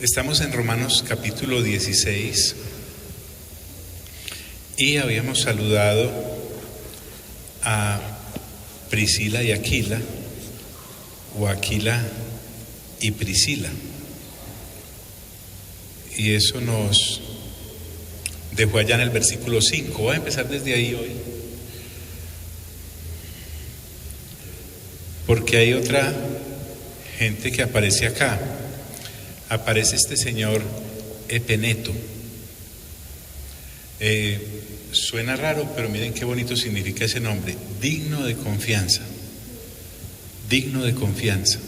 Estamos en Romanos capítulo 16 y habíamos saludado a Priscila y Aquila, o Aquila y Priscila, y eso nos dejó allá en el versículo 5. Voy a empezar desde ahí hoy, porque hay otra gente que aparece acá. Aparece este señor Epeneto. Suena raro, pero miren qué bonito significa ese nombre: digno de confianza. Digno de confianza.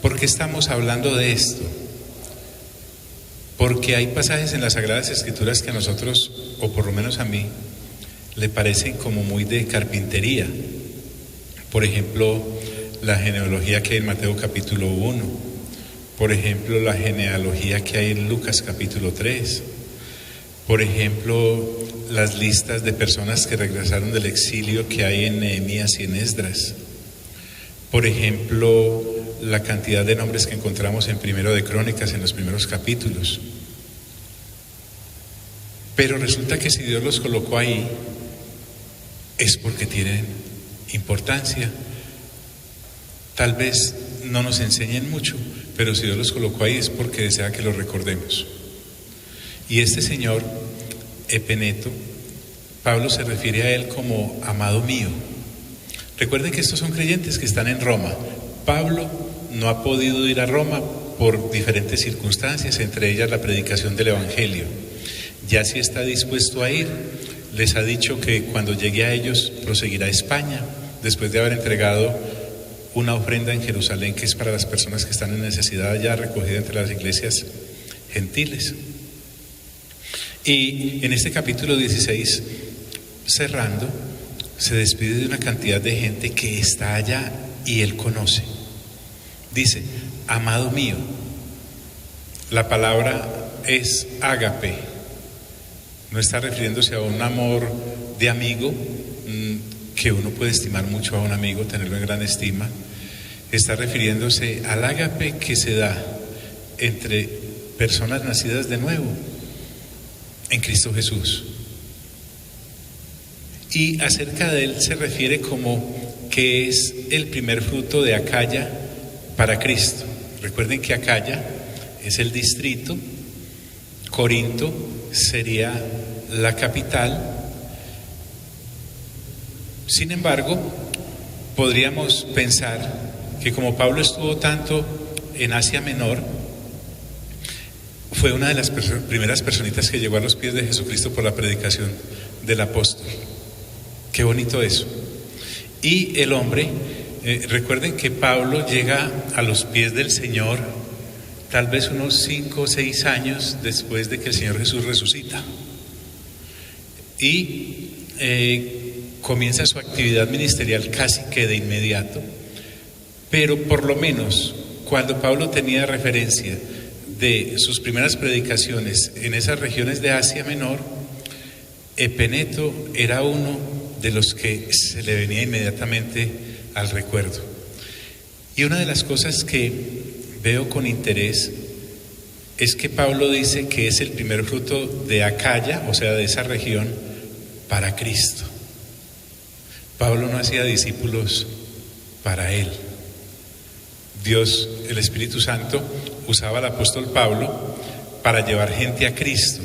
¿Por qué estamos hablando de esto? Porque hay pasajes en las Sagradas Escrituras que a nosotros, o por lo menos a mí, le parecen como muy de carpintería. Por ejemplo, la genealogía que hay en Mateo capítulo 1, por ejemplo, la genealogía que hay en Lucas capítulo 3, por ejemplo, las listas de personas que regresaron del exilio que hay en Nehemías y en Esdras, por ejemplo, la cantidad de nombres que encontramos en Primero de Crónicas en los primeros capítulos. Pero resulta que si Dios los colocó ahí, es porque tienen importancia. Tal vez no nos enseñen mucho, pero si Dios los colocó ahí es porque desea que los recordemos. Y este señor Epeneto, Pablo se refiere a él como amado mío. Recuerden que estos son creyentes que están en Roma. Pablo no ha podido ir a Roma por diferentes circunstancias, entre ellas la predicación del Evangelio. Ya sí está dispuesto a ir. Les ha dicho que cuando llegue a ellos proseguirá a España, después de haber entregado una ofrenda en Jerusalén que es para las personas que están en necesidad allá, recogida entre las iglesias gentiles. Y en este capítulo 16, cerrando, se despide de una cantidad de gente que está allá y él conoce. Dice, amado mío. La palabra es ágape. No está refiriéndose a un amor de amigo, que uno puede estimar mucho a un amigo, tenerlo en gran estima. Está refiriéndose al ágape que se da entre personas nacidas de nuevo en Cristo Jesús. Y acerca de él se refiere como que es el primer fruto de Acaya para Cristo. Recuerden que Acaya es el distrito, Corinto sería la capital. Sin embargo, podríamos pensar que como Pablo estuvo tanto en Asia Menor, fue una de las primeras personitas que llegó a los pies de Jesucristo por la predicación del apóstol. Qué bonito eso. Y el hombre, recuerden que Pablo llega a los pies del Señor tal vez unos 5 o 6 años después de que el Señor Jesús resucita. Y comienza su actividad ministerial casi que de inmediato, pero por lo menos cuando Pablo tenía referencia de sus primeras predicaciones en esas regiones de Asia Menor, Epeneto era uno de los que se le venía inmediatamente al recuerdo. Y una de las cosas que veo con interés es que Pablo dice que es el primer fruto de Acaya, o sea, de esa región, para Cristo. Pablo no hacía discípulos para él. Dios, el Espíritu Santo, usaba al apóstol Pablo para llevar gente a Cristo.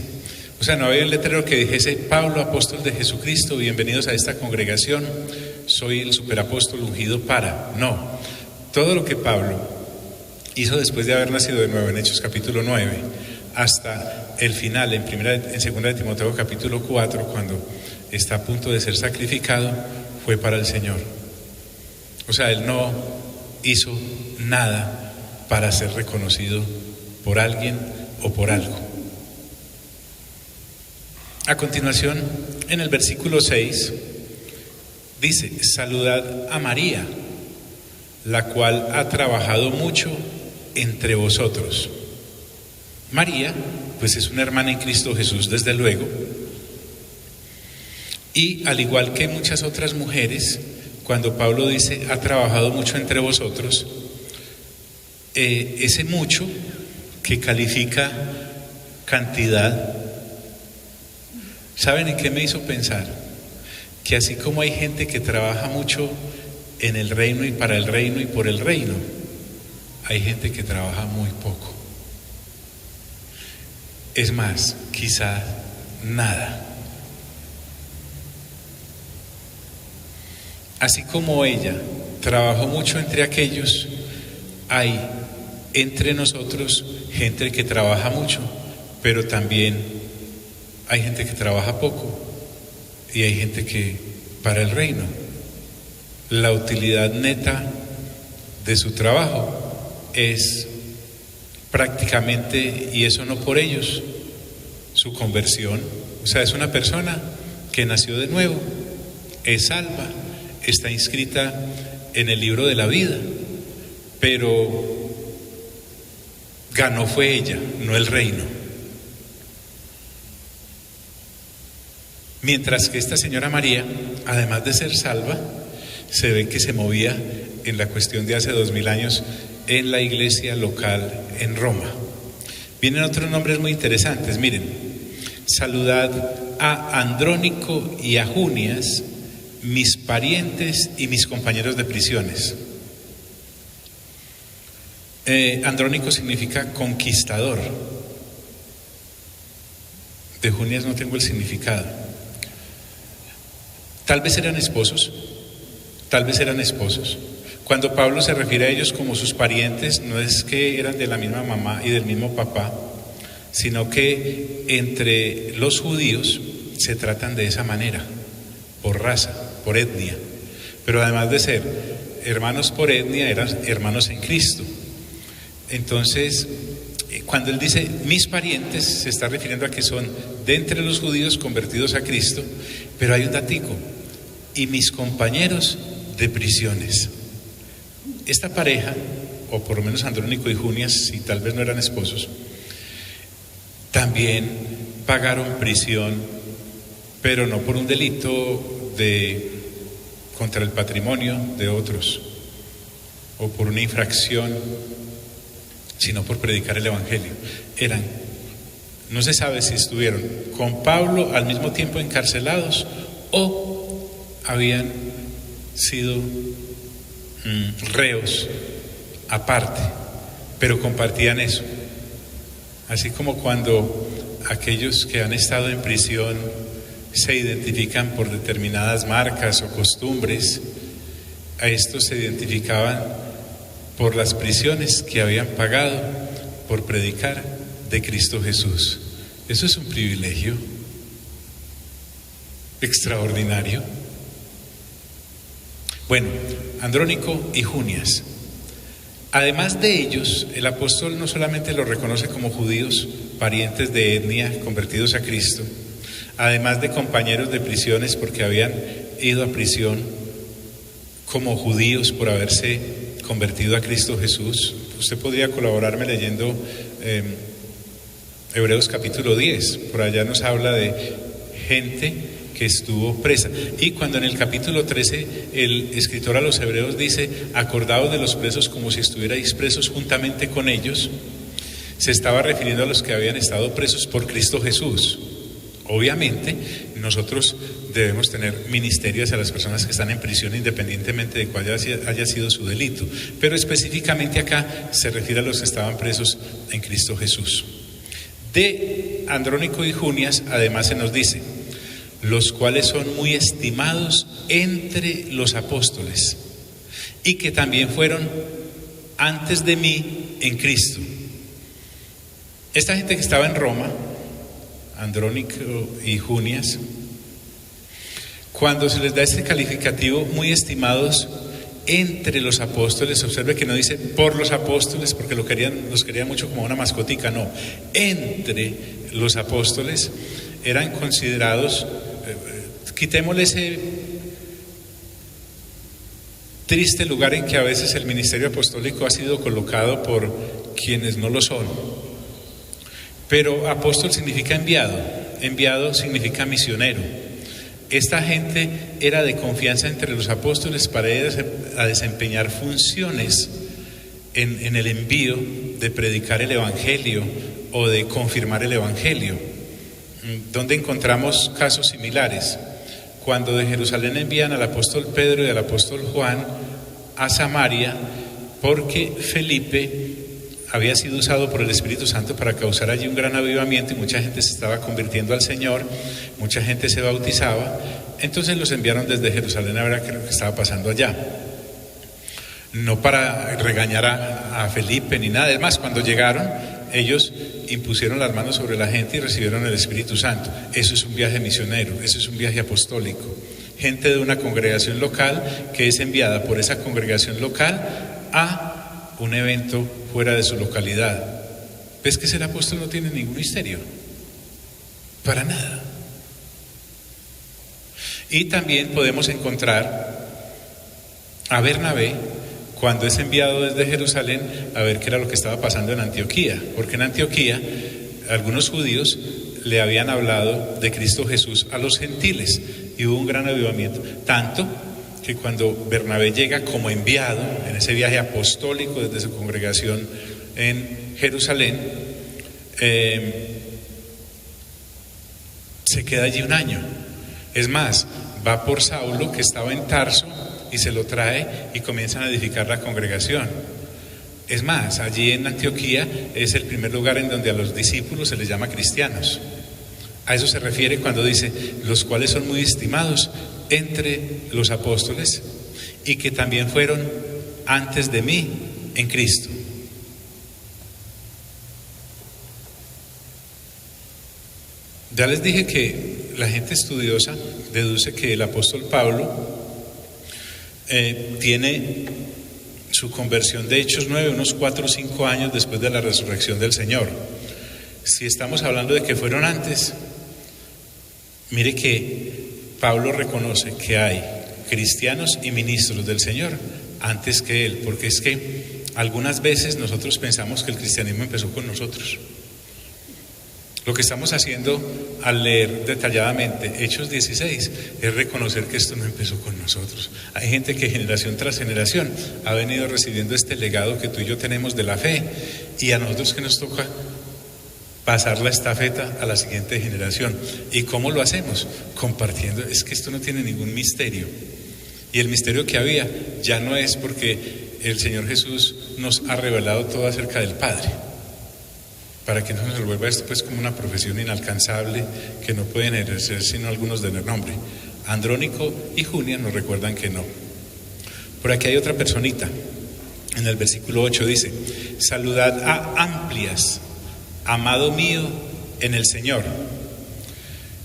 O sea, no había un letrero que dijese: Pablo, apóstol de Jesucristo, bienvenidos a esta congregación, soy el superapóstol ungido para. No, todo lo que Pablo hizo después de haber nacido de nuevo en Hechos capítulo 9, hasta el final en 2 de Timoteo capítulo 4, cuando está a punto de ser sacrificado, fue para el Señor. O sea, él no hizo nada para ser reconocido por alguien o por algo. A continuación, en el versículo 6, dice: saludad a María, la cual ha trabajado mucho entre vosotros. María, pues es una hermana en Cristo Jesús, desde luego. Y al igual que muchas otras mujeres, cuando Pablo dice ha trabajado mucho entre vosotros, ese mucho que califica cantidad, ¿saben en qué me hizo pensar? Que así como hay gente que trabaja mucho en el reino y para el reino y por el reino, hay gente que trabaja muy poco. Es más, quizás nada. Así como ella trabajó mucho entre aquellos, hay entre nosotros gente que trabaja mucho, pero también hay gente que trabaja poco y hay gente que para el reino la utilidad neta de su trabajo es prácticamente, y eso no por ellos, su conversión. O sea, es una persona que nació de nuevo, es salva, está inscrita en el libro de la vida, pero ganó fue ella, no el reino. Mientras que esta señora María, además de ser salva, se ve que se movía en la cuestión de hace 2000 años en la iglesia local en Roma. Vienen otros nombres muy interesantes, miren: saludad a Andrónico y a Junias, mis parientes y mis compañeros de prisiones. Andrónico significa conquistador. De Junias no tengo el significado. Tal vez eran esposos. Cuando Pablo se refiere a ellos como sus parientes, no es que eran de la misma mamá y del mismo papá, sino que entre los judíos se tratan de esa manera, por raza, por etnia. Pero además de ser hermanos por etnia, eran hermanos en Cristo. Entonces, cuando él dice mis parientes, se está refiriendo a que son de entre los judíos convertidos a Cristo, pero hay un datico: y mis compañeros de prisiones. Esta pareja, o por lo menos Andrónico y Junias, si tal vez no eran esposos, también pagaron prisión, pero no por un delito contra el patrimonio de otros, o por una infracción, sino por predicar el evangelio. No se sabe si estuvieron con Pablo al mismo tiempo encarcelados o habían sido reos aparte, pero compartían eso. Así como cuando aquellos que han estado en prisión se identifican por determinadas marcas o costumbres, a estos se identificaban por las prisiones que habían pagado por predicar de Cristo Jesús. Eso es un privilegio extraordinario. Bueno, Andrónico y Junias. Además de ellos, el apóstol no solamente los reconoce como judíos, parientes de etnia, convertidos a Cristo, además de compañeros de prisiones porque habían ido a prisión como judíos por haberse convertido a Cristo Jesús. Usted podría colaborarme leyendo Hebreos capítulo 10, por allá nos habla de gente que estuvo presa. Y cuando en el capítulo 13 el escritor a los Hebreos dice: acordaos de los presos como si estuvierais presos juntamente con ellos, se estaba refiriendo a los que habían estado presos por Cristo Jesús. Obviamente nosotros debemos tener ministerio hacia las personas que están en prisión, independientemente de cuál haya sido su delito, pero específicamente acá se refiere a los que estaban presos en Cristo Jesús. De Andrónico y Junias además se nos dice: los cuales son muy estimados entre los apóstoles, y que también fueron antes de mí en Cristo. Esta gente que estaba en Roma, Andrónico y Junias, cuando se les da este calificativo, muy estimados entre los apóstoles, observe que no dice por los apóstoles, porque los querían mucho como una mascotica, no, entre los apóstoles, eran considerados, quitémosle ese triste lugar en que a veces el ministerio apostólico ha sido colocado por quienes no lo son. Pero apóstol significa enviado, enviado significa misionero. Esta gente era de confianza entre los apóstoles para ir a desempeñar funciones en el envío de predicar el Evangelio o de confirmar el Evangelio, donde encontramos casos similares. Cuando de Jerusalén envían al apóstol Pedro y al apóstol Juan a Samaria, porque Felipe había sido usado por el Espíritu Santo para causar allí un gran avivamiento y mucha gente se estaba convirtiendo al Señor, mucha gente se bautizaba. Entonces los enviaron desde Jerusalén a ver qué es lo que estaba pasando allá. No para regañar a Felipe ni nada. Es más, cuando llegaron, ellos impusieron las manos sobre la gente y recibieron el Espíritu Santo. Eso es un viaje misionero, eso es un viaje apostólico. Gente de una congregación local que es enviada por esa congregación local a un evento fuera de su localidad. ¿Ves que ser apóstol no tiene ningún misterio? Para nada. Y también podemos encontrar a Bernabé cuando es enviado desde Jerusalén a ver qué era lo que estaba pasando en Antioquía, porque en Antioquía algunos judíos le habían hablado de Cristo Jesús a los gentiles y hubo un gran avivamiento, tanto que cuando Bernabé llega como enviado en ese viaje apostólico desde su congregación en Jerusalén, se queda allí un año. Es más, va por Saulo, que estaba en Tarso, y se lo trae y comienzan a edificar la congregación. Es más, allí en Antioquía es el primer lugar en donde a los discípulos se les llama cristianos. A eso se refiere cuando dice, los cuales son muy estimados entre los apóstoles y que también fueron antes de mí en Cristo. Ya les dije que la gente estudiosa deduce que el apóstol Pablo tiene su conversión de Hechos 9, unos 4 o 5 años después de la resurrección del Señor. Si estamos hablando de que fueron antes, mire que Pablo reconoce que hay cristianos y ministros del Señor antes que él, porque es que algunas veces nosotros pensamos que el cristianismo empezó con nosotros. Lo que estamos haciendo al leer detalladamente Hechos 16 es reconocer que esto no empezó con nosotros. Hay gente que generación tras generación ha venido recibiendo este legado que tú y yo tenemos de la fe, y a nosotros que nos toca pasar la estafeta a la siguiente generación. ¿Y cómo lo hacemos? Compartiendo. Es que esto no tiene ningún misterio. Y el misterio que había ya no es porque el Señor Jesús nos ha revelado todo acerca del Padre, para que no se nos vuelva esto pues como una profesión inalcanzable que no pueden ejercer sino algunos de nombre. Andrónico y Junia nos recuerdan que no. Por aquí hay otra personita. En el versículo 8 dice, saludad a Amplias, amado mío en el Señor.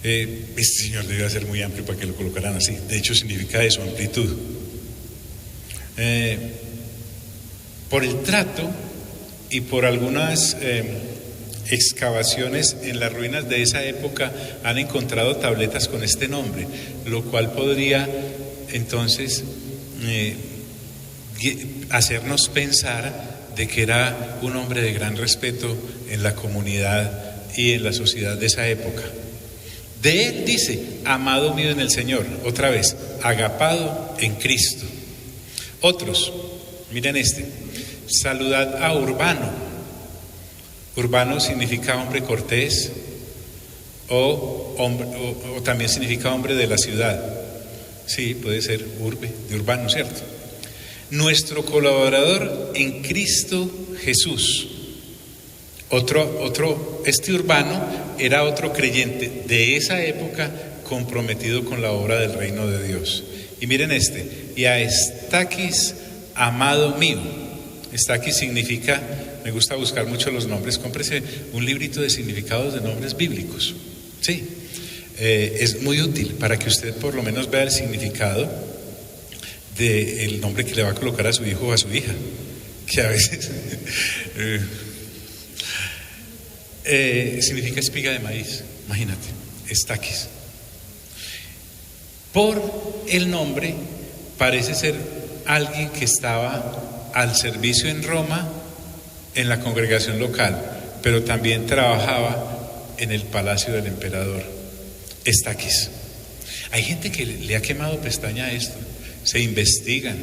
Este señor debe ser muy amplio para que lo colocaran así. De hecho significa eso, amplitud. Por el trato y por algunas excavaciones en las ruinas de esa época han encontrado tabletas con este nombre, lo cual podría entonces hacernos pensar de que era un hombre de gran respeto en la comunidad y en la sociedad de esa época. De él dice, amado mío en el Señor, otra vez, agapado en Cristo. Otros, miren este, saludad a Urbano. Urbano significa hombre cortés o también significa hombre de la ciudad. Sí, puede ser urbe, de urbano, ¿cierto? Nuestro colaborador en Cristo Jesús. Este Urbano era otro creyente de esa época comprometido con la obra del reino de Dios. Y miren este, y a Estaquis, amado mío. Estaquis significa, me gusta buscar mucho los nombres, cómprese un librito de significados de nombres bíblicos. Sí, es muy útil para que usted por lo menos vea el significado del nombre que le va a colocar a su hijo o a su hija, que a veces significa espiga de maíz, imagínate, Estaquis. Por el nombre parece ser alguien que estaba al servicio en Roma en la congregación local, pero también trabajaba en el palacio del emperador. Estaquis. Hay gente que le ha quemado pestaña a esto, se investigan,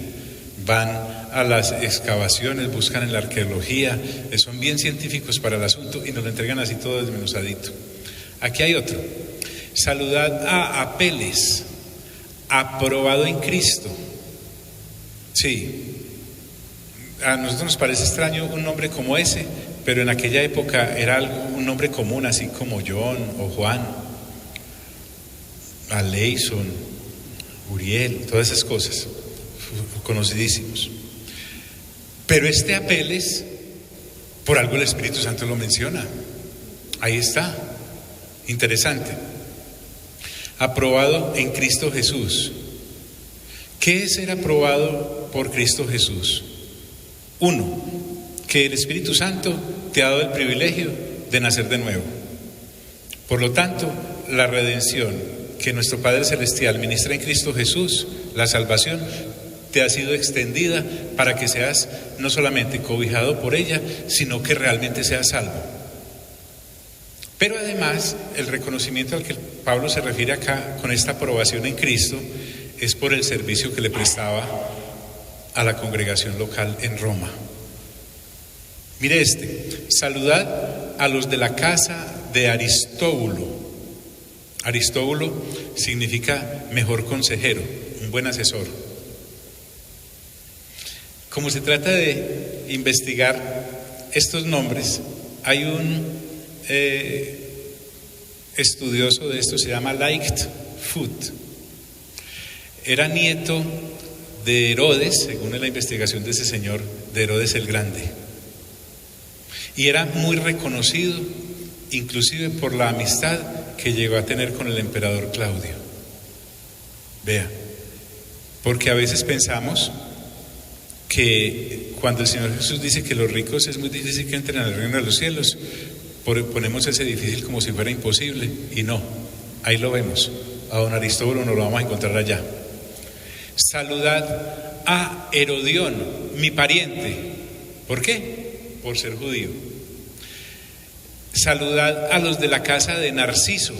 van a las excavaciones, buscan en la arqueología, son bien científicos para el asunto y nos lo entregan así todo desmenuzadito. Aquí hay otro. Saludad a Apeles, aprobado en Cristo. Sí, a nosotros nos parece extraño un nombre como ese, pero en aquella época era un nombre común, así como John o Juan, Aleison, Uriel, todas esas cosas, conocidísimos. Pero este Apeles, por algo el Espíritu Santo lo menciona. Ahí está, interesante. Aprobado en Cristo Jesús. ¿Qué es ser aprobado por Cristo Jesús? Uno, que el Espíritu Santo te ha dado el privilegio de nacer de nuevo. Por lo tanto, la redención que nuestro Padre Celestial ministra en Cristo Jesús, la salvación, te ha sido extendida para que seas no solamente cobijado por ella, sino que realmente seas salvo. Pero además, el reconocimiento al que Pablo se refiere acá con esta aprobación en Cristo es por el servicio que le prestaba a la congregación local en Roma. Mire saludad a los de la casa de Aristóbulo. Aristóbulo significa mejor consejero, un buen asesor. Como se trata de investigar estos nombres, hay un estudioso de esto, se llama Lightfoot. Era nieto de Herodes, según la investigación de ese señor, de Herodes el Grande. Y era muy reconocido, inclusive por la amistad que llegó a tener con el emperador Claudio. Vea, porque a veces pensamos que cuando el Señor Jesús dice que los ricos es muy difícil que entren al reino de los cielos, ponemos ese difícil como si fuera imposible, y no, ahí lo vemos. A don Aristóbulo nos lo vamos a encontrar allá. Saludad a Herodión, mi pariente. ¿Por qué? Por ser judío. Saludad a los de la casa de Narciso.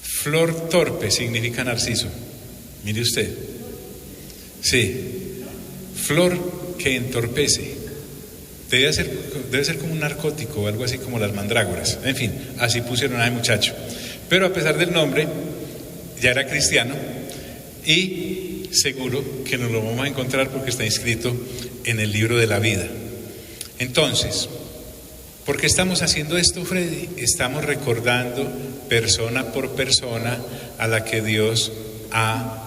Flor torpe significa Narciso. Mire usted. Sí. Flor que entorpece. Debe ser como un narcótico o algo así como las mandrágoras. En fin, así pusieron a ese muchacho. Pero a pesar del nombre, ya era cristiano y seguro que nos lo vamos a encontrar porque está inscrito en el libro de la vida. Entonces, ¿por qué estamos haciendo esto, Freddy? Estamos recordando persona por persona a la que Dios ha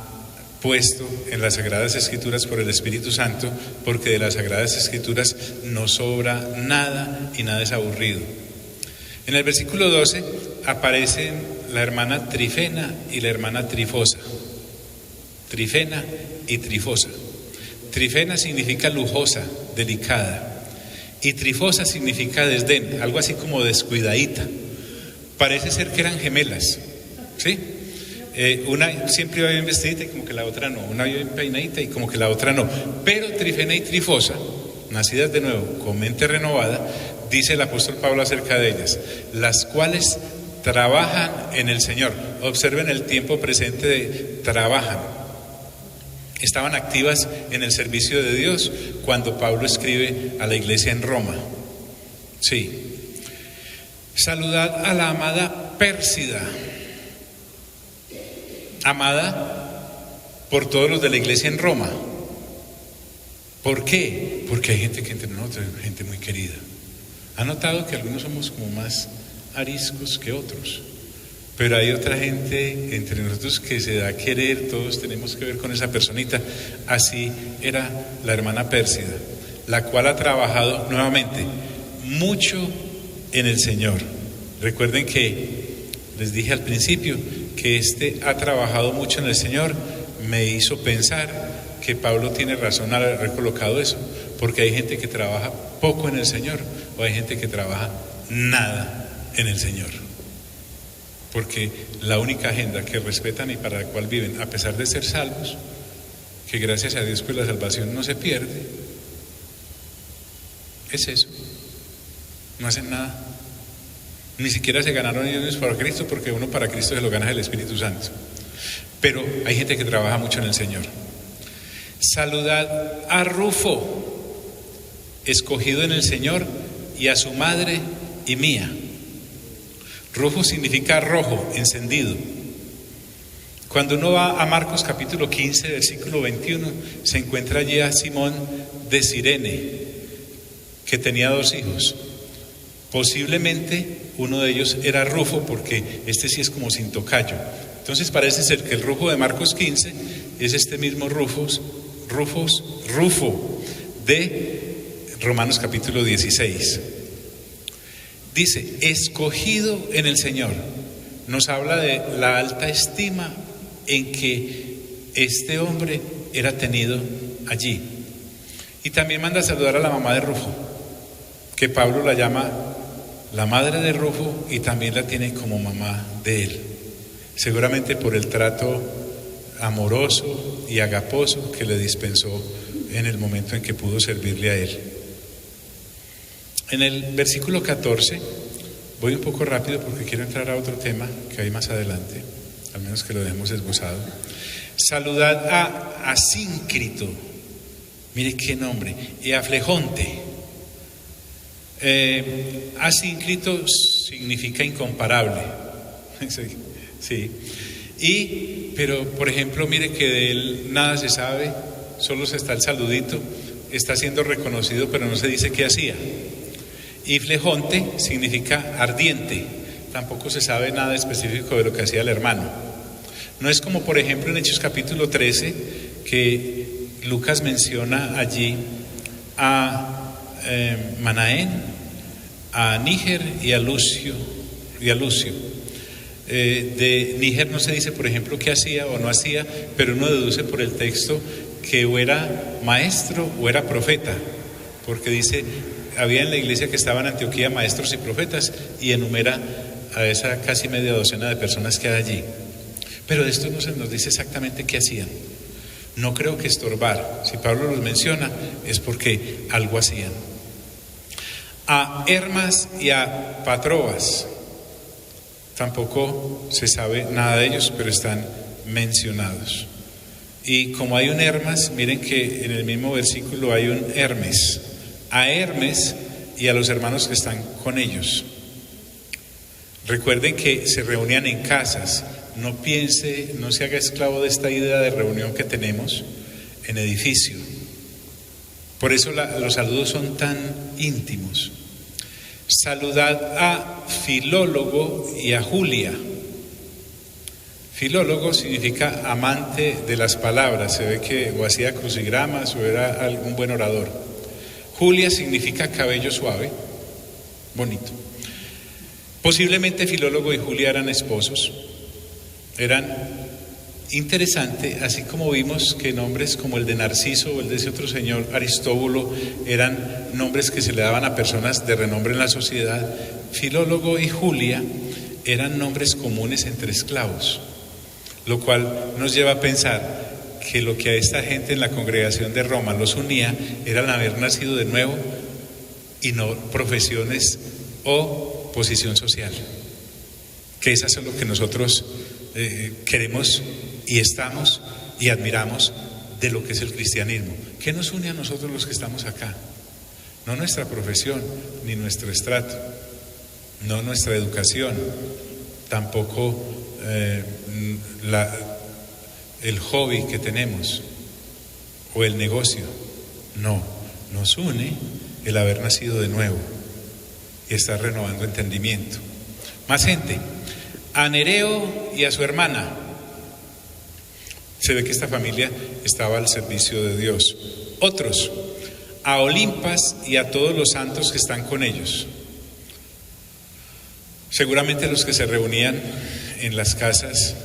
puesto en las Sagradas Escrituras por el Espíritu Santo, porque de las Sagradas Escrituras no sobra nada y nada es aburrido. En el versículo 12 aparecen la hermana Trifena y la hermana Trifosa. Trifena y Trifosa. Trifena significa lujosa, delicada, y Trifosa significa desdén, algo así como descuidadita. Parece ser que eran gemelas, ¿sí? Una siempre iba bien vestidita y como que la otra no, una iba bien peinadita y como que la otra no. Pero Trifena y Trifosa, nacidas de nuevo con mente renovada, dice el apóstol Pablo acerca de ellas, las cuales trabajan en el Señor. Observen el tiempo presente de trabajan. Estaban activas en el servicio de Dios cuando Pablo escribe a la iglesia en Roma. Sí. Saludad a la amada Pérsida. Amada por todos los de la iglesia en Roma. ¿Por qué? Porque hay gente que entre nosotros, gente muy querida. ¿Ha notado que algunos somos como más ariscos que otros? Pero hay otra gente entre nosotros que se da a querer, todos tenemos que ver con esa personita. Así era la hermana Pérsida, la cual ha trabajado nuevamente mucho en el Señor. Recuerden que les dije al principio que ha trabajado mucho en el Señor. Me hizo pensar que Pablo tiene razón al haber colocado eso, porque hay gente que trabaja poco en el Señor o hay gente que trabaja nada en el Señor. Porque la única agenda que respetan y para la cual viven, a pesar de ser salvos, que gracias a Dios pues la salvación no se pierde, es eso. No hacen nada. Ni siquiera se ganaron ellos para Cristo, porque uno para Cristo se lo gana el Espíritu Santo. pero hay gente que trabaja mucho en el Señor. Saludad a Rufo, escogido en el Señor, y a su madre y mía. Rufo significa rojo, encendido. Cuando uno va a Marcos capítulo 15, versículo 21, se encuentra allí a Simón de Cirene, que tenía 2 hijos. Posiblemente uno de ellos era Rufo, porque este sí es como sin tocayo. Entonces parece ser que el Rufo de Marcos 15 es este mismo Rufo de Romanos capítulo 16. Dice, escogido en el Señor. Nos habla de la alta estima en que este hombre era tenido allí. Y también manda a saludar a la mamá de Rufo, que Pablo la llama la madre de Rufo y también la tiene como mamá de él. Seguramente por el trato amoroso y agaposo que le dispensó en el momento en que pudo servirle a él. En el versículo 14, voy un poco rápido porque quiero entrar a otro tema que hay más adelante, al menos que lo dejemos esbozado. Saludad a Asíncrito, mire qué nombre, y a Flegonte. Asíncrito significa incomparable, sí. Pero por ejemplo, mire que de él nada se sabe, solo se está el saludito, está siendo reconocido, pero no se dice qué hacía. Y Flegonte significa ardiente, tampoco se sabe nada específico de lo que hacía el hermano. No es como por ejemplo en Hechos capítulo 13, que Lucas menciona allí a Manaén, a Níger y a Lucio. De Níger no se dice por ejemplo qué hacía o no hacía, pero uno deduce por el texto que o era maestro o era profeta, porque dice, había en la iglesia que estaba en Antioquía maestros y profetas, y enumera a esa casi media docena de personas que hay allí. Pero de esto no se nos dice exactamente qué hacían. No creo que estorbar. Si Pablo los menciona es porque algo hacían. A Hermas y a Patrobas tampoco se sabe nada de ellos, pero están mencionados. Y como hay un Hermas, miren que en el mismo versículo hay un Hermes. A Hermes y a los hermanos que están con ellos. Recuerden que se reunían en casas. No se haga esclavo de esta idea de reunión que tenemos en edificio. Por eso los saludos son tan íntimos. Saludad a Filólogo y a Julia. Filólogo significa amante de las palabras. Se ve que o hacía crucigramas o era algún buen orador. Julia significa cabello suave, bonito. Posiblemente Filólogo y Julia eran esposos. Eran interesante, así como vimos que nombres como el de Narciso o el de ese otro señor Aristóbulo eran nombres que se le daban a personas de renombre en la sociedad. Filólogo y Julia eran nombres comunes entre esclavos, lo cual nos lleva a pensar que lo que a esta gente en la congregación de Roma los unía era el haber nacido de nuevo y no profesiones o posición social, que esas son lo que nosotros queremos y estamos y admiramos de lo que es el cristianismo. ¿Qué nos une a nosotros los que estamos acá? No nuestra profesión, ni nuestro estrato, no nuestra educación, tampoco el hobby que tenemos o el negocio. No, nos une el haber nacido de nuevo y estar renovando entendimiento. Más gente. A Nereo y a su hermana. Se ve que esta familia estaba al servicio de Dios. Otros, a Olimpas y a todos los santos que están con ellos. Seguramente los que se reunían en las casas,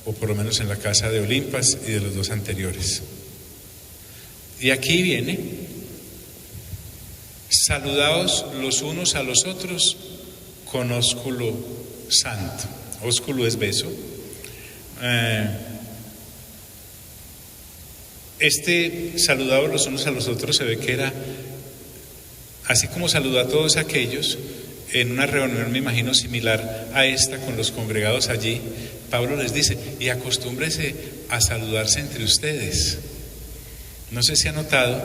o por lo menos en la casa de Olimpas y de los dos anteriores. Y aquí viene: saludaos los unos a los otros con ósculo santo. Ósculo es beso. Saludados los unos a los otros se ve que era así como saludó a todos aquellos en una reunión, me imagino, similar a esta con los congregados allí. Pablo les dice, y acostúmbrese a saludarse entre ustedes. No sé si ha notado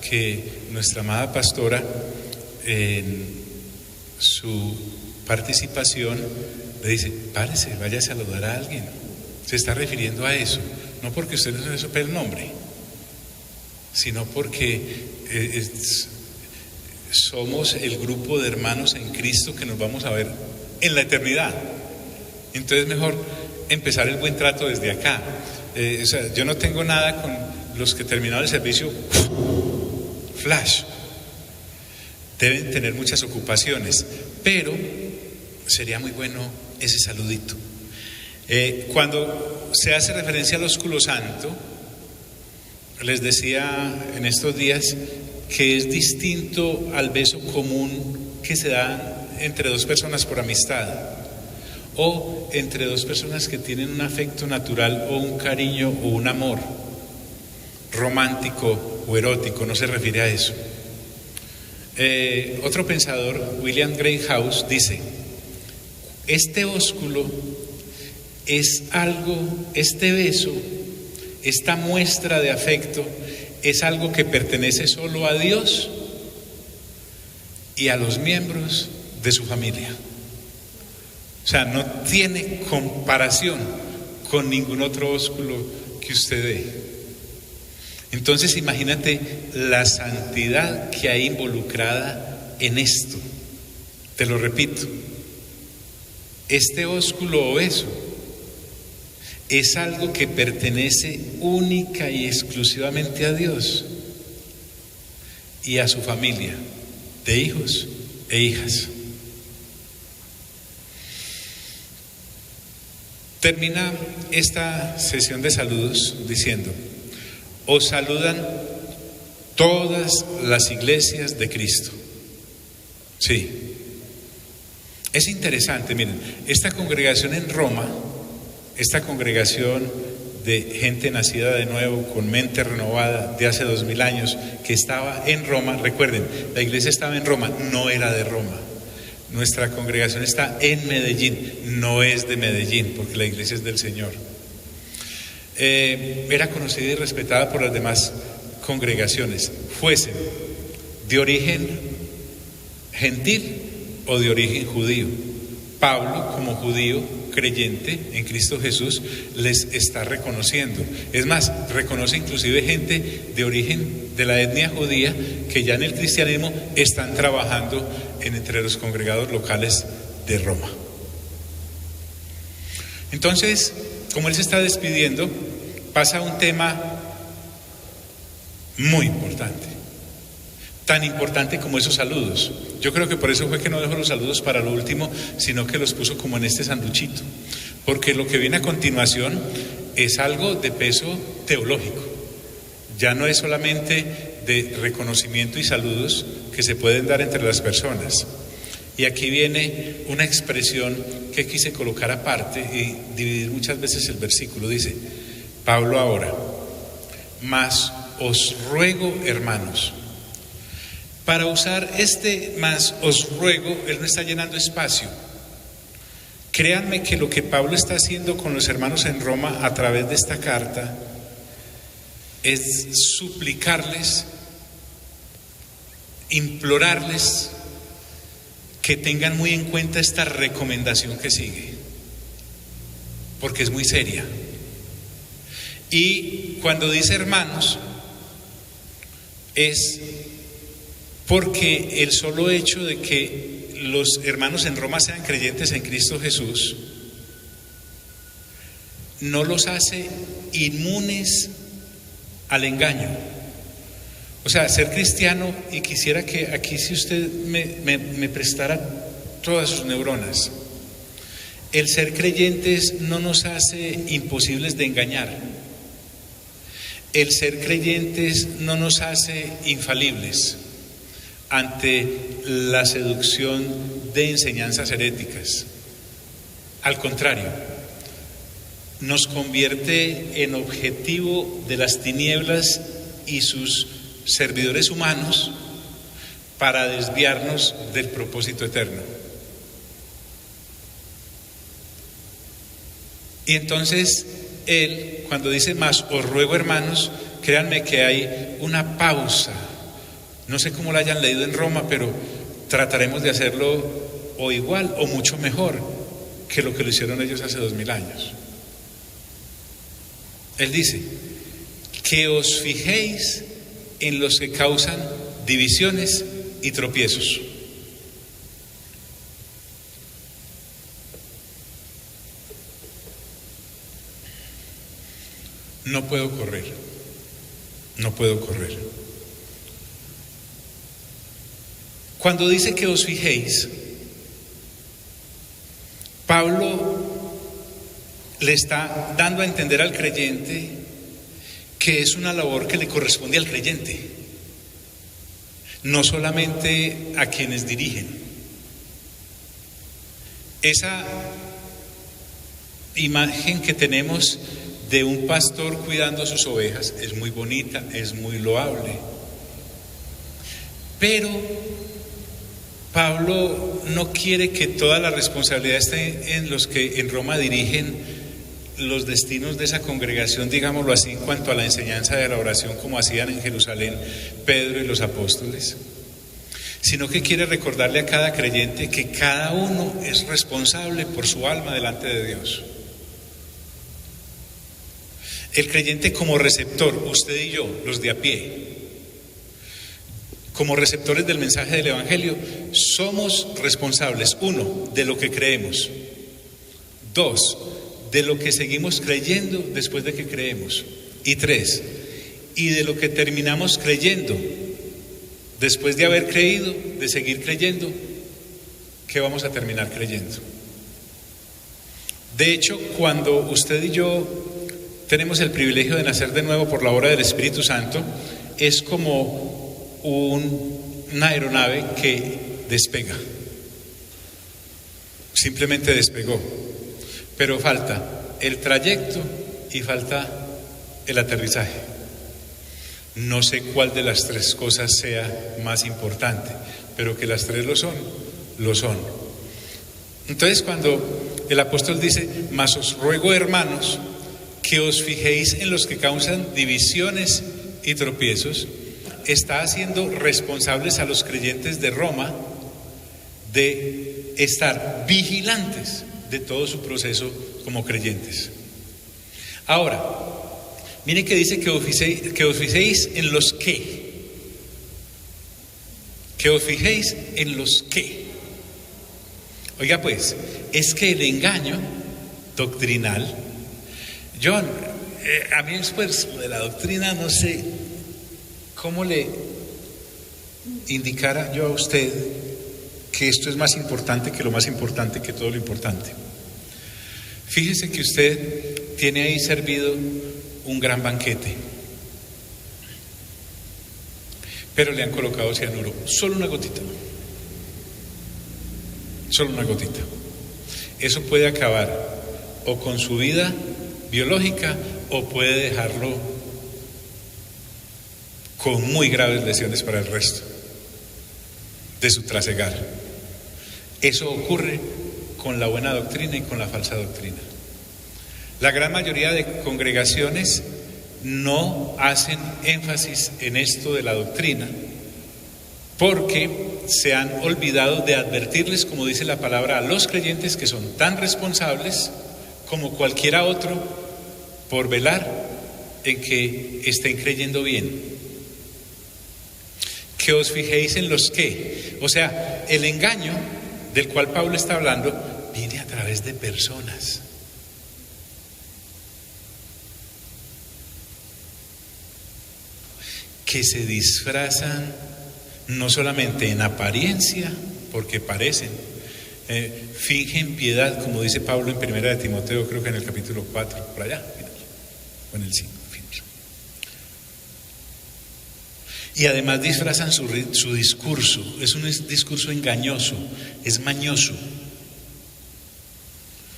que nuestra amada pastora, en su participación, le dice, párese, vaya a saludar a alguien. Se está refiriendo a eso, no porque usted no se supe el nombre, sino porque somos el grupo de hermanos en Cristo que nos vamos a ver en la eternidad. Entonces mejor empezar el buen trato desde acá. O sea, yo no tengo nada con los que terminaron el servicio flash. Deben tener muchas ocupaciones, pero sería muy bueno ese saludito. Cuando se hace referencia al ósculo santo, les decía en estos días que es distinto al beso común que se da entre dos personas por amistad o entre dos personas que tienen un afecto natural o un cariño o un amor romántico o erótico, no se refiere a eso. Otro pensador, William Greenhouse, dice, este ósculo es algo, este beso, esta muestra de afecto es algo que pertenece solo a Dios y a los miembros de su familia. O sea, no tiene comparación con ningún otro ósculo que usted dé. Entonces imagínate la santidad que hay involucrada en esto. Te lo repito, este ósculo o beso es algo que pertenece única y exclusivamente a Dios y a su familia de hijos e hijas. Termina esta sesión de saludos diciendo, os saludan todas las iglesias de Cristo. Sí. Es interesante, miren, esta congregación en Roma, esta congregación de gente nacida de nuevo, con mente renovada de hace 2000 años, que estaba en Roma, recuerden, la iglesia estaba en Roma, no era de Roma. Nuestra congregación está en Medellín, no es de Medellín, porque la iglesia es del Señor. Era conocida y respetada por las demás congregaciones, fuesen de origen gentil o de origen judío. Pablo, como judío creyente en Cristo Jesús, les está reconociendo. Es más, reconoce inclusive gente de origen de la etnia judía que ya en el cristianismo están trabajando entre los congregados locales de Roma. Entonces, como él se está despidiendo, pasa un tema muy importante, tan importante como esos saludos. Yo creo que por eso fue que no dejó los saludos para lo último, sino que los puso como en este sanduchito, porque lo que viene a continuación es algo de peso teológico. Ya no es solamente de reconocimiento y saludos que se pueden dar entre las personas. Y aquí viene una expresión que quise colocar aparte y dividir muchas veces el versículo. Dice Pablo ahora, mas os ruego, hermanos. Para usar este mas os ruego, él no está llenando espacio. Créanme que lo que Pablo está haciendo con los hermanos en Roma a través de esta carta es suplicarles, implorarles que tengan muy en cuenta esta recomendación que sigue, porque es muy seria. Y cuando dice hermanos, es porque el solo hecho de que los hermanos en Roma sean creyentes en Cristo Jesús no los hace inmunes al engaño. O sea, ser cristiano, y quisiera que aquí si usted me prestara todas sus neuronas, el ser creyentes no nos hace imposibles de engañar. El ser creyentes no nos hace infalibles ante la seducción de enseñanzas heréticas. Al contrario, nos convierte en objetivo de las tinieblas y sus servidores humanos para desviarnos del propósito eterno. Y entonces él, cuando dice más, os ruego hermanos, créanme que hay una pausa. No sé cómo la hayan leído en Roma, pero trataremos de hacerlo o igual o mucho mejor que lo que lo hicieron ellos hace 2000 años. Él dice, que os fijéis en los que causan divisiones y tropiezos. No puedo correr. Cuando dice que os fijéis, Pablo le está dando a entender al creyente que es una labor que le corresponde al creyente, no solamente a quienes dirigen. Esa imagen que tenemos de un pastor cuidando sus ovejas es muy bonita, es muy loable, pero Pablo no quiere que toda la responsabilidad esté en los que en Roma dirigen los destinos de esa congregación, digámoslo así, en cuanto a la enseñanza de la oración, como hacían en Jerusalén Pedro y los apóstoles, sino que quiere recordarle a cada creyente que cada uno es responsable por su alma delante de Dios. El creyente como receptor, usted y yo, los de a pie, como receptores del mensaje del Evangelio, somos responsables, 1, de lo que creemos, 2, de lo que seguimos creyendo después de que creemos, y 3, y de lo que terminamos creyendo después de haber creído, de seguir creyendo, que vamos a terminar creyendo. De hecho, cuando usted y yo tenemos el privilegio de nacer de nuevo por la obra del Espíritu Santo, es como una aeronave que despega. Simplemente despegó, pero falta el trayecto y falta el aterrizaje. No sé cuál de las tres cosas sea más importante, pero que las tres lo son, lo son. Entonces, cuando el apóstol dice, mas os ruego, hermanos, que os fijéis en los que causan divisiones y tropiezos, está haciendo responsables a los creyentes de Roma de estar vigilantes de todo su proceso como creyentes. Ahora, mire que dice que os fijéis en los que os fijéis en los que. Oiga pues, es que el engaño doctrinal, John, a mí después de la doctrina no sé cómo le indicara yo a usted que esto es más importante que lo más importante, que todo lo importante. Fíjese que usted tiene ahí servido un gran banquete, pero le han colocado cianuro, solo una gotita. Eso puede acabar o con su vida biológica o puede dejarlo con muy graves lesiones para el resto de su trasegar. Eso ocurre con la buena doctrina y con la falsa doctrina. La gran mayoría de congregaciones no hacen énfasis en esto de la doctrina porque se han olvidado de advertirles, como dice la palabra, a los creyentes que son tan responsables como cualquiera otro por velar en que estén creyendo bien. Que os fijéis en los que, o sea, el engaño del cual Pablo está hablando viene a través de personas. Que se disfrazan no solamente en apariencia, porque parecen, fingen piedad, como dice Pablo en 1 de Timoteo, creo que en el capítulo 4, por allá, o en el 5. Y además disfrazan su discurso, es un discurso engañoso, es mañoso.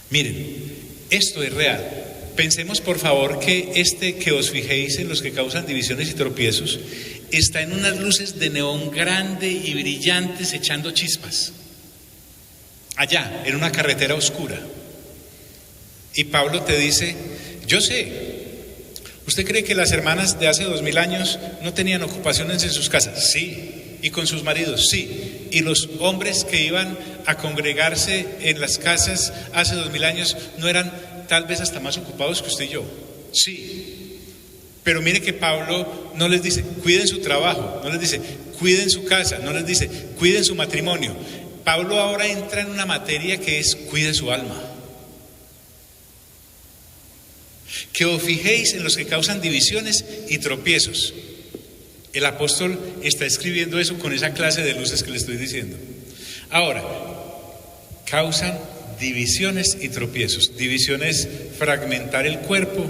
Miren, esto es real. Pensemos por favor que que os fijéis en los que causan divisiones y tropiezos está en unas luces de neón grande y brillantes echando chispas, allá en una carretera oscura. Y Pablo te dice, yo sé, ¿usted cree que las hermanas de hace 2000 años no tenían ocupaciones en sus casas? Sí. ¿Y con sus maridos? Sí. ¿Y los hombres que iban a congregarse en las casas hace 2000 años no eran tal vez hasta más ocupados que usted y yo? Sí. Pero mire que Pablo no les dice, cuiden su trabajo, no les dice, cuiden su casa, no les dice, cuiden su matrimonio. Pablo ahora entra en una materia que es, cuide su alma. Que os fijéis en los que causan divisiones y tropiezos. El apóstol está escribiendo eso con esa clase de luces que le estoy diciendo. Ahora, causan divisiones y tropiezos. División es fragmentar el cuerpo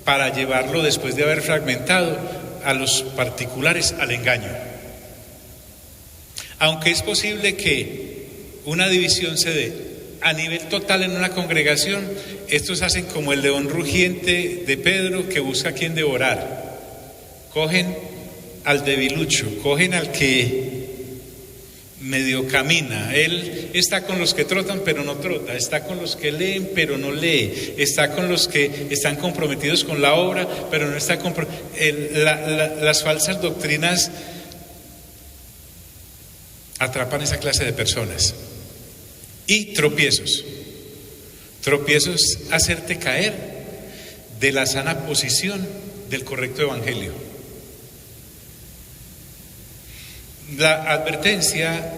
para llevarlo, después de haber fragmentado, a los particulares al engaño. Aunque es posible que una división se dé a nivel total en una congregación, estos hacen como el león rugiente de Pedro que busca a quien devorar. Cogen al debilucho, cogen al que medio camina. Él está con los que trotan pero no trota, está con los que leen pero no lee, está con los que están comprometidos con la obra pero no está las falsas doctrinas atrapan esa clase de personas. Y tropiezos. Tropiezos, hacerte caer de la sana posición del correcto evangelio. La advertencia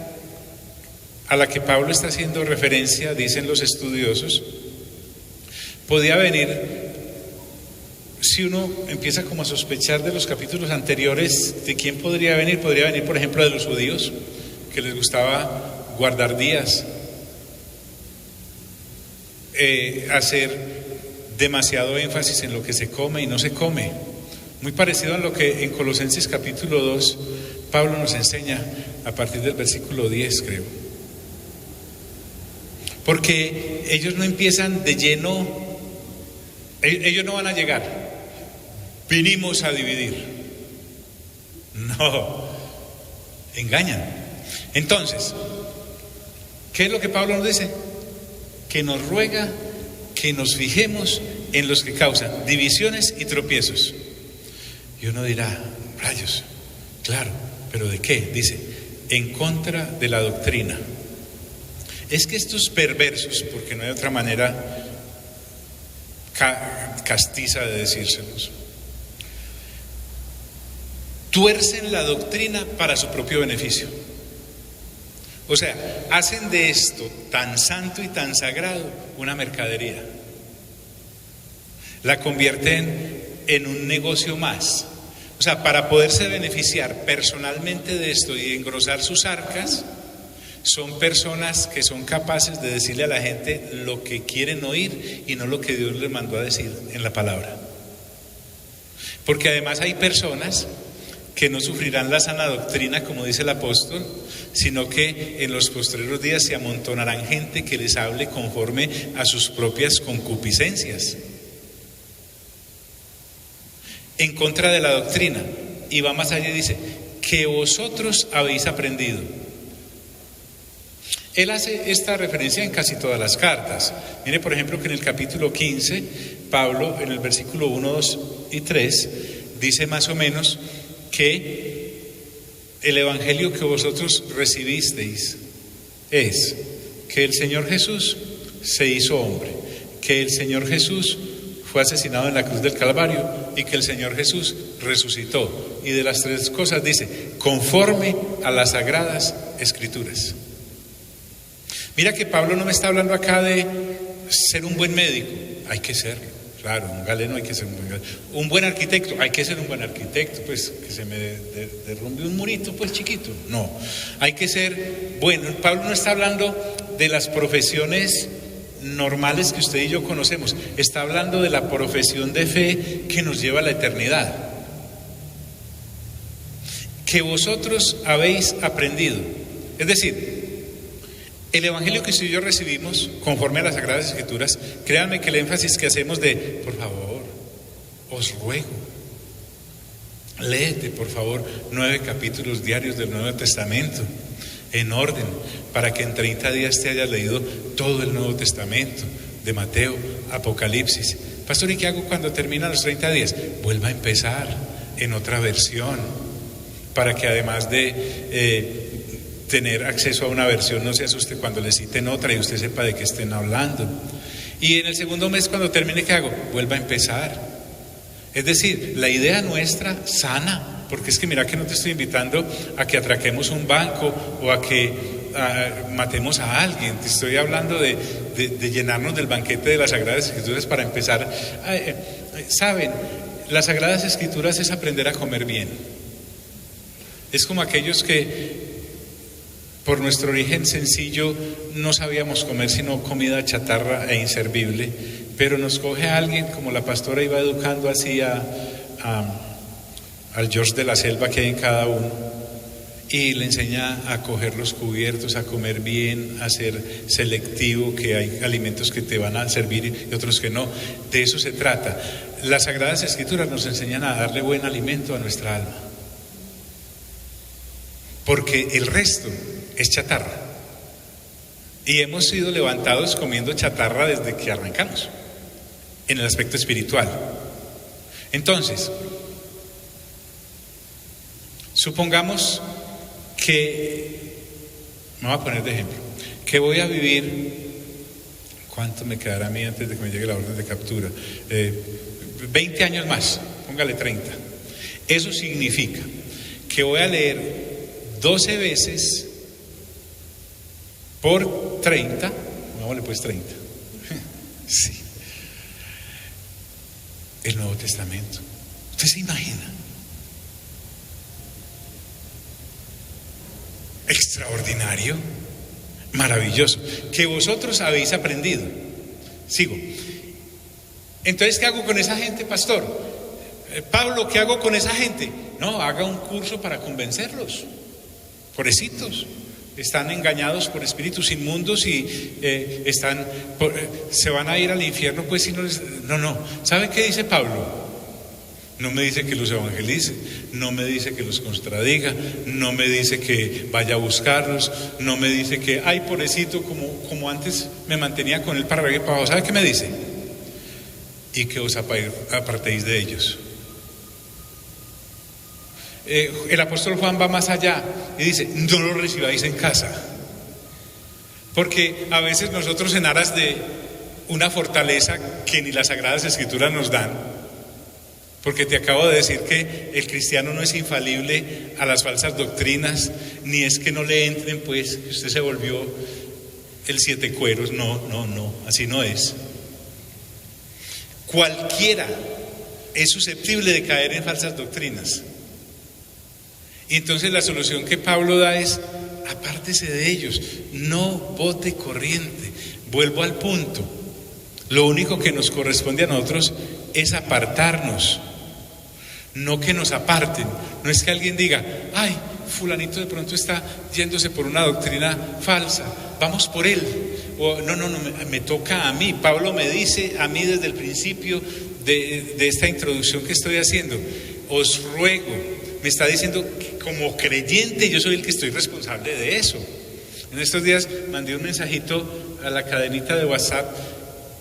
a la que Pablo está haciendo referencia, dicen los estudiosos, podía venir, si uno empieza como a sospechar de los capítulos anteriores, ¿de quién podría venir? Podría venir, por ejemplo, de los judíos, que les gustaba guardar días, hacer demasiado énfasis en lo que se come y no se come. Muy parecido a lo que en Colosenses capítulo 2 Pablo nos enseña a partir del versículo 10, creo. Porque ellos no empiezan de lleno, ellos no van a llegar, vinimos a dividir. No, engañan. Entonces, ¿qué es lo que Pablo nos dice? Que nos ruega que nos fijemos en los que causan divisiones y tropiezos. Y uno dirá, rayos, claro, ¿pero de qué? Dice, en contra de la doctrina. Es que estos perversos, porque no hay otra manera castiza de decírselos, tuercen la doctrina para su propio beneficio. O sea, hacen de esto tan santo y tan sagrado una mercadería. La convierten en un negocio más. O sea, para poderse beneficiar personalmente de esto y engrosar sus arcas, son personas que son capaces de decirle a la gente lo que quieren oír y no lo que Dios les mandó a decir en la palabra. Porque además hay personas que no sufrirán la sana doctrina, como dice el apóstol, sino que en los postreros días se amontonarán gente que les hable conforme a sus propias concupiscencias, en contra de la doctrina. Y va más allá y dice, que vosotros habéis aprendido. Él hace esta referencia en casi todas las cartas. Mire, por ejemplo, que en el capítulo 15, Pablo, en el versículo 1, 2 y 3, dice más o menos que el evangelio que vosotros recibisteis es que el Señor Jesús se hizo hombre, que el Señor Jesús fue asesinado en la cruz del Calvario y que el Señor Jesús resucitó. Y de las tres cosas dice, conforme a las sagradas escrituras. Mira que Pablo no me está hablando acá de ser un buen médico, hay que serlo. Claro, un galeno hay que ser un buen galeno. Un buen arquitecto, hay que ser un buen arquitecto, pues que se me derrumbe un murito, pues chiquito. No, hay que ser bueno. Pablo no está hablando de las profesiones normales que usted y yo conocemos, está hablando de la profesión de fe que nos lleva a la eternidad. Que vosotros habéis aprendido. Es decir, el evangelio que usted y yo recibimos, conforme a las Sagradas Escrituras, créanme que el énfasis que hacemos de, por favor, os ruego, léete por favor 9 capítulos diarios del Nuevo Testamento, en orden, para que en 30 días te hayas leído todo el Nuevo Testamento, de Mateo, Apocalipsis. Pastor, ¿y qué hago cuando terminan los 30 días? Vuelva a empezar en otra versión, para que además de tener acceso a una versión no se asuste cuando le citen otra y usted sepa de qué estén hablando. Y en el segundo mes, cuando termine, ¿qué hago? Vuelva a empezar. Es decir, la idea nuestra sana, porque es que mira que no te estoy invitando a que atraquemos un banco o a que matemos a alguien. Te estoy hablando de llenarnos del banquete de las Sagradas Escrituras para empezar. Saben, las Sagradas Escrituras es aprender a comer bien. Es como aquellos que por nuestro origen sencillo no sabíamos comer sino comida chatarra e inservible, pero nos coge a alguien como la pastora iba educando así al George de la selva que hay en cada uno, y le enseña a coger los cubiertos, a comer bien, a ser selectivo, que hay alimentos que te van a servir y otros que no. De eso se trata. Las Sagradas Escrituras nos enseñan a darle buen alimento a nuestra alma, porque el resto es chatarra. Y hemos sido levantados comiendo chatarra desde que arrancamos, en el aspecto espiritual. Entonces, supongamos que, me voy a poner de ejemplo, que voy a vivir, ¿cuánto me quedará a mí antes de que me llegue la orden de captura? 20 años más, póngale 30. Eso significa que voy a leer 12 veces por 30, pongámosle pues 30, sí, el Nuevo Testamento. ¿Usted se imagina? Extraordinario, maravilloso, que vosotros habéis aprendido. Sigo. Entonces, ¿qué hago con esa gente, pastor? Pablo, ¿qué hago con esa gente? No, haga un curso para convencerlos. Pobrecitos, están engañados por espíritus inmundos y se van a ir al infierno, pues si no les... No, ¿sabe qué dice Pablo? No me dice que los evangelice, no me dice que los contradiga, no me dice que vaya a buscarlos, no me dice que, ay, pobrecito, como antes me mantenía con él para arriba y para abajo. ¿Sabe qué me dice? Y que os apartéis de ellos. El apóstol Juan va más allá y dice, no lo recibáis en casa, porque a veces nosotros, en aras de una fortaleza que ni las Sagradas Escrituras nos dan, porque te acabo de decir que el cristiano no es infalible a las falsas doctrinas, ni es que no le entren, pues que usted se volvió el siete cueros. No, así no es. Cualquiera es susceptible de caer en falsas doctrinas. Y entonces la solución que Pablo da es: apártese de ellos, no bote corriente. Vuelvo al punto, lo único que nos corresponde a nosotros es apartarnos, no que nos aparten. No es que alguien diga, ay, fulanito de pronto está yéndose por una doctrina falsa, vamos por él. O no, me toca a mí. Pablo me dice a mí desde el principio de esta introducción que estoy haciendo, os ruego, me está diciendo que como creyente yo soy el que estoy responsable de eso. En estos días mandé un mensajito a la cadenita de WhatsApp,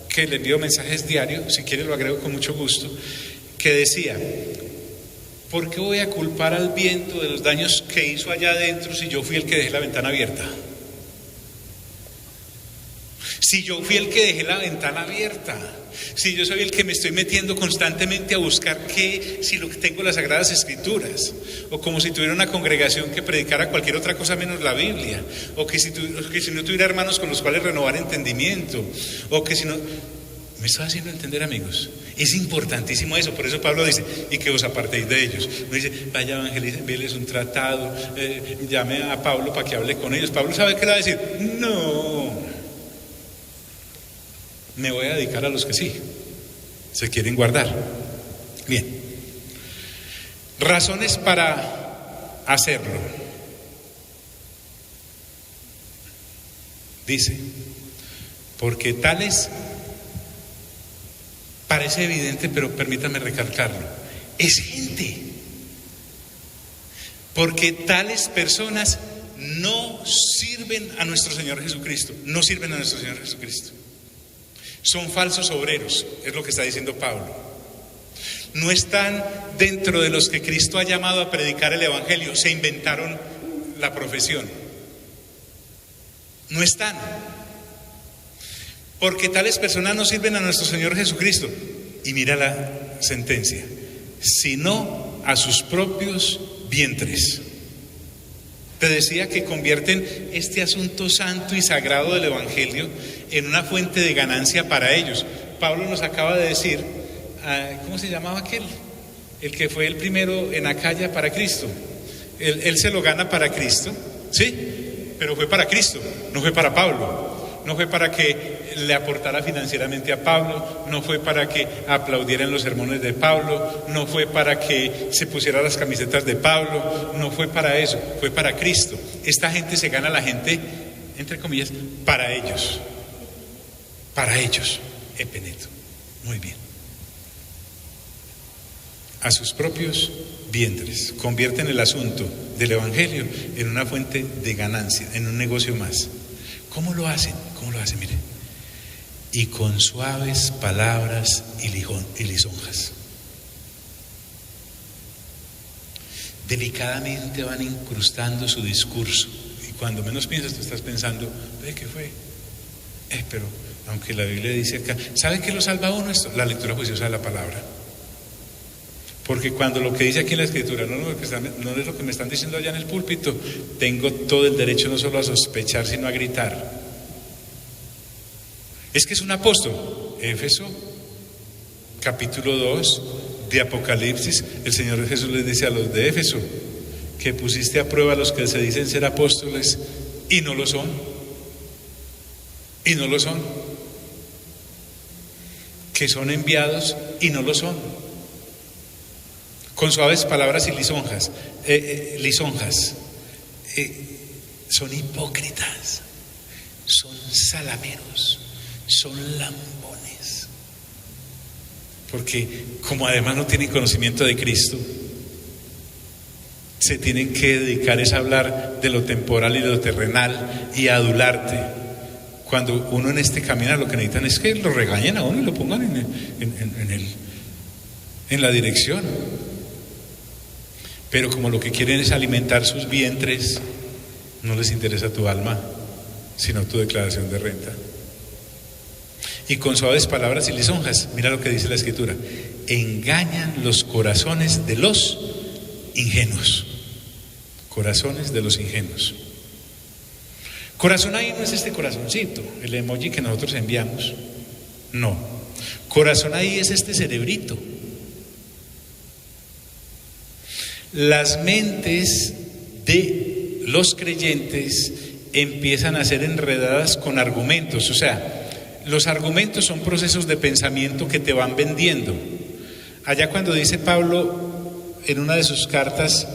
que le envío mensajes diarios, si quiere lo agrego con mucho gusto, que decía: ¿por qué voy a culpar al viento de los daños que hizo allá adentro si yo fui el que dejé la ventana abierta? Si yo fui el que dejé la ventana abierta, si yo soy el que me estoy metiendo constantemente a buscar si lo que tengo las Sagradas Escrituras, o como si tuviera una congregación que predicara cualquier otra cosa menos la Biblia, o que si no tuviera hermanos con los cuales renovar entendimiento, o que si no... ¿Me estoy haciendo entender, amigos? Es importantísimo eso. Por eso Pablo dice, y que os apartéis de ellos. No dice, vaya, evangelicen, envíeles un tratado, llame a Pablo para que hable con ellos. Pablo sabe qué le va a decir. No, me voy a dedicar a los que sí se quieren guardar. Bien, razones para hacerlo. Dice, porque tales... Parece evidente, pero permítame recalcarlo. Es gente. Porque tales personas no sirven a nuestro Señor Jesucristo. No sirven a nuestro Señor Jesucristo. Son falsos obreros, es lo que está diciendo Pablo. No están dentro de los que Cristo ha llamado a predicar el evangelio, se inventaron la profesión. No están. Porque tales personas no sirven a nuestro Señor Jesucristo. Y mira la sentencia: sino a sus propios vientres. Te decía que convierten este asunto santo y sagrado del evangelio en una fuente de ganancia para ellos. Pablo nos acaba de decir, ¿cómo se llamaba aquel? El que fue el primero en Acaya para Cristo. Él se lo gana para Cristo, ¿sí? Pero fue para Cristo, no fue para Pablo. No fue para que le aportara financieramente a Pablo, no fue para que aplaudieran los sermones de Pablo, no fue para que se pusiera las camisetas de Pablo, no fue para eso, fue para Cristo. Esta gente se gana a la gente, entre comillas, para ellos. Para ellos, epeneto. Muy bien. A sus propios vientres. Convierten el asunto del evangelio en una fuente de ganancia, en un negocio más. ¿Cómo lo hacen? ¿Cómo lo hacen? Mire. Y con suaves palabras y lisonjas. Delicadamente van incrustando su discurso. Y cuando menos piensas, tú estás pensando, ¿qué fue? Pero aunque la Biblia dice acá, ¿sabe qué lo salva a uno esto? La lectura juiciosa de la palabra. Porque cuando lo que dice aquí en la Escritura no es lo que me están diciendo allá en el púlpito, tengo todo el derecho no solo a sospechar, sino a gritar. Es que es un apóstol. Éfeso, capítulo 2 de Apocalipsis, el Señor Jesús les dice a los de Éfeso que pusiste a prueba a los que se dicen ser apóstoles y no lo son. Y no lo son. Que son enviados y no lo son. Con suaves palabras y lisonjas. Son hipócritas, son salameros, son lambones. Porque como además no tienen conocimiento de Cristo, se tienen que dedicar es a hablar de lo temporal y de lo terrenal y a adularte. Cuando uno en este caminar lo que necesitan es que lo regañen a uno y lo pongan en la dirección. Pero como lo que quieren es alimentar sus vientres, no les interesa tu alma, sino tu declaración de renta. Y con suaves palabras y lisonjas, mira lo que dice la Escritura: engañan los corazones de los ingenuos. Corazones de los ingenuos. Corazón ahí no es este corazoncito, el emoji que nosotros enviamos. No. Corazón ahí es este cerebrito. Las mentes de los creyentes empiezan a ser enredadas con argumentos. O sea, los argumentos son procesos de pensamiento que te van vendiendo. Allá cuando dice Pablo en una de sus cartas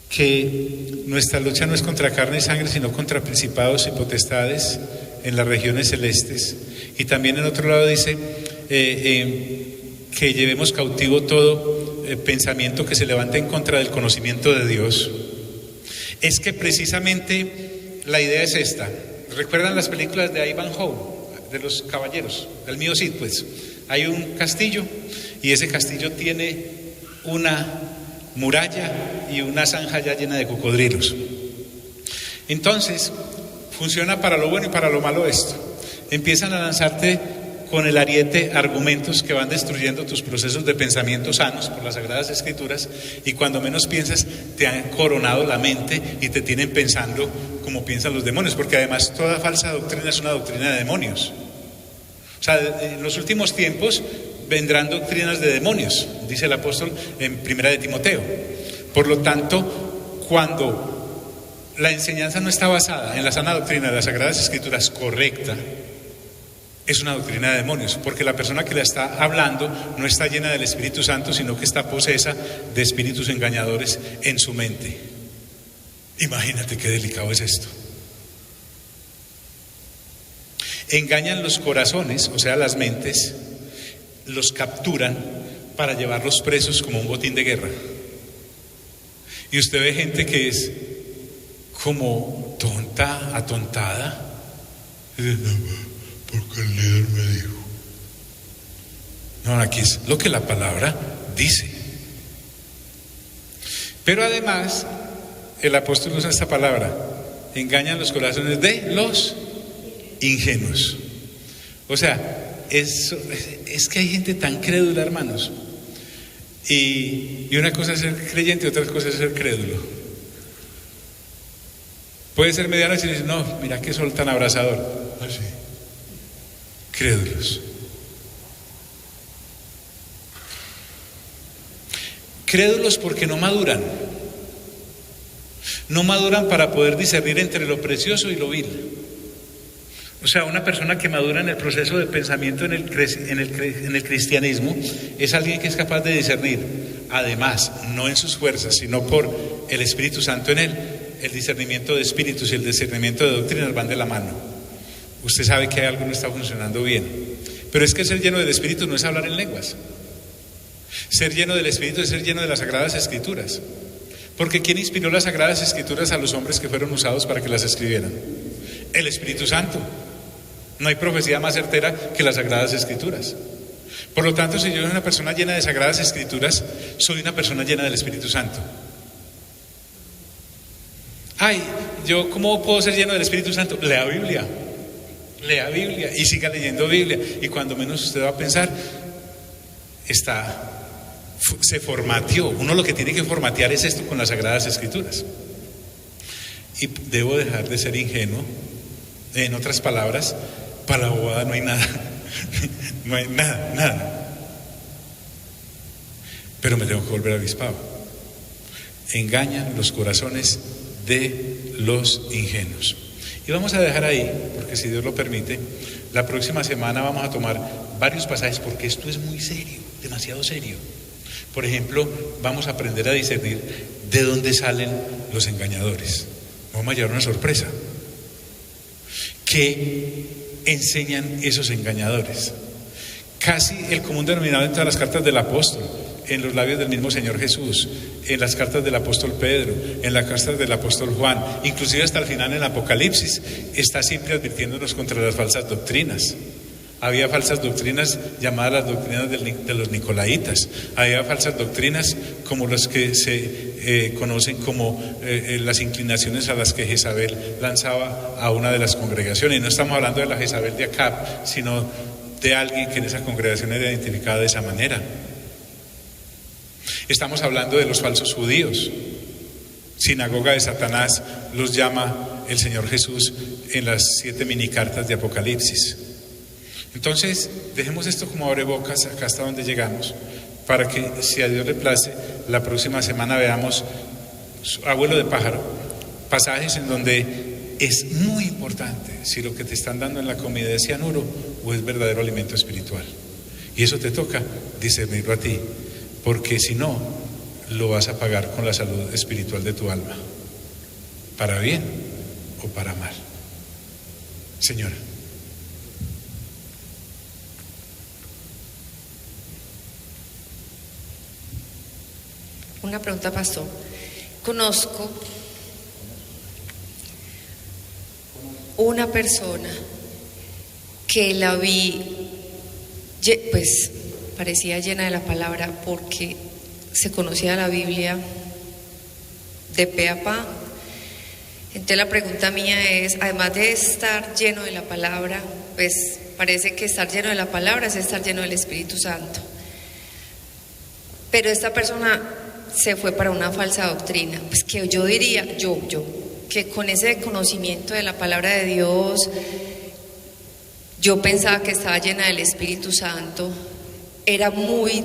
que nuestra lucha no es contra carne y sangre, sino contra principados y potestades en las regiones celestes. Y también en otro lado dice que llevemos cautivo todo pensamiento que se levante en contra del conocimiento de Dios. Es que precisamente la idea es esta. ¿Recuerdan las películas de Ivanhoe, de los caballeros, del mío Cid? Pues hay un castillo y ese castillo tiene una muralla y una zanja ya llena de cocodrilos. Entonces funciona para lo bueno y para lo malo esto. Empiezan a lanzarte con el ariete argumentos que van destruyendo tus procesos de pensamiento sanos por las Sagradas Escrituras, y cuando menos piensas te han coronado la mente y te tienen pensando como piensan los demonios, porque además toda falsa doctrina es una doctrina de demonios. O sea, en los últimos tiempos vendrán doctrinas de demonios, dice el apóstol en Primera de Timoteo. Por lo tanto, cuando la enseñanza no está basada en la sana doctrina de las Sagradas Escrituras correcta, es una doctrina de demonios, porque la persona que la está hablando no está llena del Espíritu Santo, sino que está posesa de espíritus engañadores en su mente. Imagínate qué delicado es esto. Engañan los corazones, o sea, las mentes, los capturan para llevarlos presos como un botín de guerra. Y usted ve gente que es como tonta, atontada. porque el líder me dijo. No, aquí es lo que la palabra dice. Pero además, el apóstol usa esta palabra: engañan los corazones de los ingenuos. O sea, es que hay gente tan crédula, hermanos. Y una cosa es ser creyente y otra cosa es ser crédulo. Puede ser medianoche y decir, no, mira qué sol tan abrasador. Así. Crédulos. Crédulos porque no maduran. No maduran para poder discernir entre lo precioso y lo vil. O sea, una persona que madura en el proceso de pensamiento en el cristianismo es alguien que es capaz de discernir, además, no en sus fuerzas, sino por el Espíritu Santo en él. El discernimiento de espíritus y el discernimiento de doctrinas van de la mano. Usted sabe que algo no está funcionando bien. Pero es que ser lleno del Espíritu no es hablar en lenguas. Ser lleno del Espíritu es ser lleno de las Sagradas Escrituras. Porque ¿quién inspiró las Sagradas Escrituras a los hombres que fueron usados para que las escribieran? El Espíritu Santo. No hay profecía más certera que las Sagradas Escrituras. Por lo tanto, si yo soy una persona llena de Sagradas Escrituras, soy una persona llena del Espíritu Santo. Ay, ¿yo cómo puedo ser lleno del Espíritu Santo? Lea Biblia y siga leyendo Biblia. Y cuando menos usted va a pensar, se formateó. Uno lo que tiene que formatear es esto con las Sagradas Escrituras. Y debo dejar de ser ingenuo. En otras palabras, para la bobada no hay nada. No hay nada. Pero me tengo que volver avispado. Engañan los corazones de los ingenuos. Y vamos a dejar ahí, porque si Dios lo permite, la próxima semana vamos a tomar varios pasajes, porque esto es muy serio, demasiado serio. Por ejemplo, vamos a aprender a discernir de dónde salen los engañadores. Vamos a llevar una sorpresa. ¿Qué enseñan esos engañadores? Casi el común denominador en todas las cartas del apóstol, en los labios del mismo Señor Jesús, en las cartas del apóstol Pedro, en las cartas del apóstol Juan, inclusive hasta el final en el Apocalipsis, está siempre advirtiéndonos contra las falsas doctrinas. Había falsas doctrinas llamadas las doctrinas de los nicolaitas. Había falsas doctrinas como las que se conocen como las inclinaciones a las que Jezabel lanzaba a una de las congregaciones. Y no estamos hablando de la Jezabel de Acab, sino de alguien que en esa congregación era identificada de esa manera. Estamos hablando de los falsos judíos. Sinagoga de Satanás los llama el Señor Jesús en las 7 minicartas de Apocalipsis. Entonces, dejemos esto como abrebocas acá hasta donde llegamos, para que, si a Dios le place, la próxima semana veamos abuelo de pájaro, pasajes en donde es muy importante si lo que te están dando en la comida es cianuro o es verdadero alimento espiritual. Y eso te toca discernirlo a ti, porque si no, lo vas a pagar con la salud espiritual de tu alma, para bien o para mal. Señora. Una pregunta, pastor. Conozco una persona que la vi, pues parecía llena de la palabra porque se conocía la Biblia de pe a pa. Entonces la pregunta mía es, además de estar lleno de la palabra, pues parece que estar lleno de la palabra es estar lleno del Espíritu Santo. Pero esta persona se fue para una falsa doctrina, pues que yo diría, que con ese conocimiento de la palabra de Dios, yo pensaba que estaba llena del Espíritu Santo, era muy,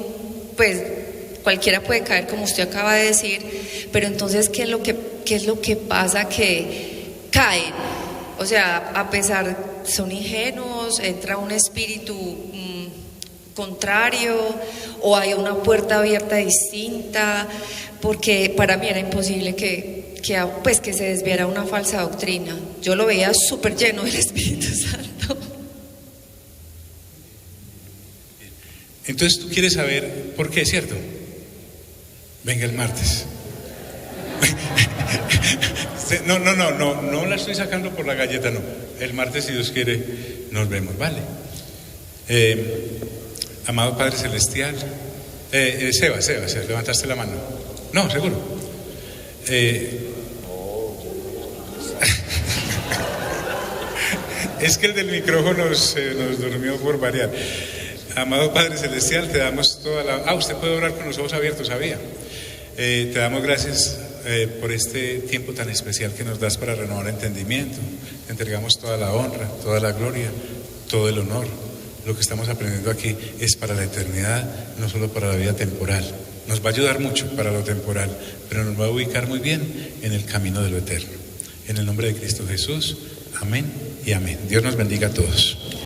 pues cualquiera puede caer como usted acaba de decir, pero entonces ¿qué es lo que pasa? Que caen, o sea, a pesar, son ingenuos, entra un espíritu contrario, o hay una puerta abierta distinta, porque para mí era imposible que se desviara una falsa doctrina. Yo lo veía súper lleno del Espíritu Santo. Entonces tú quieres saber por qué, ¿cierto? Venga el martes. No la estoy sacando por la galleta, no. El martes, si Dios quiere, nos vemos, ¿vale? Amado Padre Celestial, Sebas, levantaste la mano. No, seguro. Es que el del micrófono nos durmió por variar. Amado Padre Celestial, te damos toda la... usted puede orar con los ojos abiertos, sabía. Te damos gracias por este tiempo tan especial que nos das para renovar entendimiento. Te entregamos toda la honra, toda la gloria, todo el honor. Lo que estamos aprendiendo aquí es para la eternidad, no solo para la vida temporal. Nos va a ayudar mucho para lo temporal, pero nos va a ubicar muy bien en el camino de lo eterno. En el nombre de Cristo Jesús, amén y amén. Dios nos bendiga a todos.